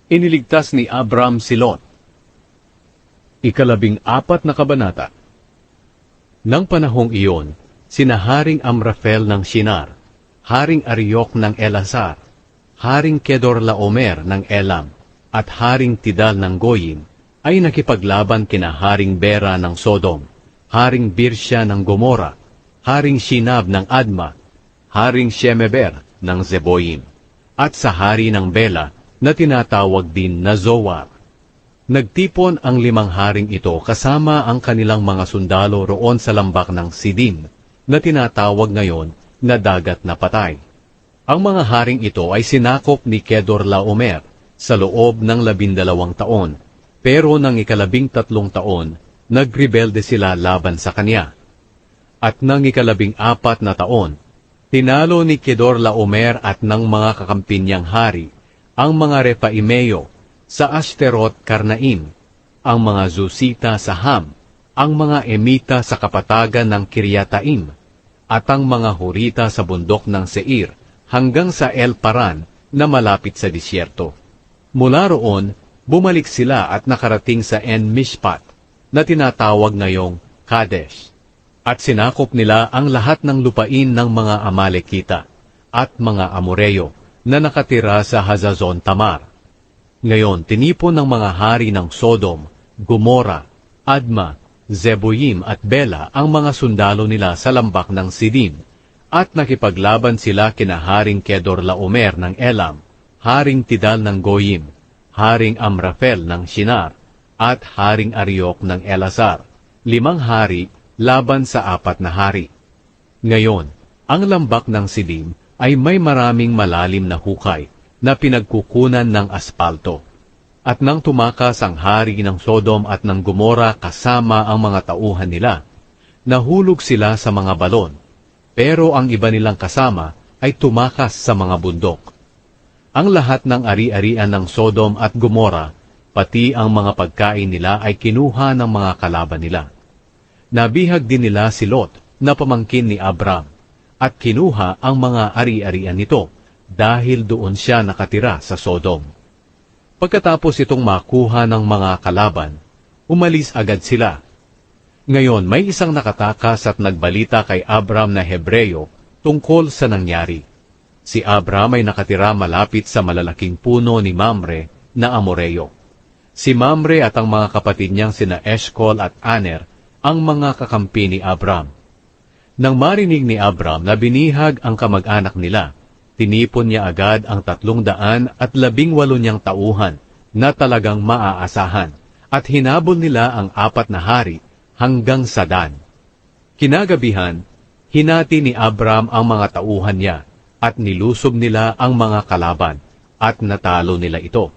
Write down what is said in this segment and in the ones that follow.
Iniligtas ni Abram si Lot. 14 na kabanata. Nang panahong iyon, sina Haring Amrafel ng Shinar, Haring Ariok ng Elasar, Haring Kedorlaomer ng Elam, at Haring Tidal ng Goyim, ay nakipaglaban kina Haring Bera ng Sodom, Haring Birsya ng Gomora, Haring Shinab ng Adma, Haring Shemeber ng Zeboyim, at sa hari ng Bela na tinatawag din na Zoar. Nagtipon ang 5 haring ito kasama ang kanilang mga sundalo roon sa lambak ng Sidim, na tinatawag ngayon na Dagat na Patay. Ang mga haring ito ay sinakop ni Kedorlaomer sa loob ng 12 taon, pero nang 13 taon, nagrebelde sila laban sa kanya. At nang 14 na taon, tinalo ni Kedorlaomer at ng mga kakampi niyang hari ang mga Refaimeo sa Ashterot Karnaim, ang mga Zusita sa Ham, ang mga Emita sa kapatagan ng Kiryataim, at ang mga Hurita sa bundok ng Seir, hanggang sa El Paran na malapit sa disyerto. Mula roon, bumalik sila at nakarating sa En Mishpat, na tinatawag ngayong Kadesh, at sinakop nila ang lahat ng lupain ng mga Amalekita at mga Amoreo na nakatira sa Hazazon Tamar. Ngayon, tinipon ng mga hari ng Sodom, Gomora, Adma, Zeboyim at Bela ang mga sundalo nila sa lambak ng Sidim, at nakipaglaban sila kina Haring Kedorlaomer ng Elam, Haring Tidal ng Goyim, Haring Amrafel ng Shinar, at Haring Ariok ng Elasar, 5 hari laban sa 4 na hari. Ngayon, ang lambak ng Sidim ay may maraming malalim na hukay na pinagkukunan ng aspalto. At nang tumakas ang hari ng Sodom at ng Gomora kasama ang mga tauhan nila, nahulog sila sa mga balon, pero ang iba nilang kasama ay tumakas sa mga bundok. Ang lahat ng ari-arian ng Sodom at Gomora, pati ang mga pagkain nila ay kinuha ng mga kalaban nila. Nabihag din nila si Lot na pamangkin ni Abram, at kinuha ang mga ari-arian nito, dahil doon siya nakatira sa Sodom. Pagkatapos itong makuha ng mga kalaban, umalis agad sila. Ngayon may isang nakatakas at nagbalita kay Abram na Hebreo tungkol sa nangyari. Si Abram ay nakatira malapit sa malalaking puno ni Mamre na Amoreo. Si Mamre at ang mga kapatid niyang sina Eshcol at Aner ang mga kakampi ni Abram. Nang marinig ni Abram na binihag ang kamag-anak nila, tinipon niya agad ang 318 niyang tauhan na talagang maaasahan, at hinabol nila ang 4 na hari hanggang sa Dan. Kinagabihan, hinati ni Abram ang mga tauhan niya, at nilusob nila ang mga kalaban, at natalo nila ito.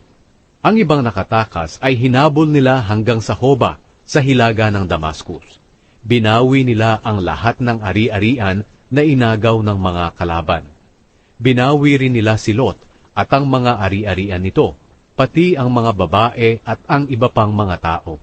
Ang ibang nakatakas ay hinabol nila hanggang sa Hoba, sa hilaga ng Damascus. Binawi nila ang lahat ng ari-arian na inagaw ng mga kalaban. Binawi rin nila si Lot at ang mga ari-arian nito, pati ang mga babae at ang iba pang mga tao.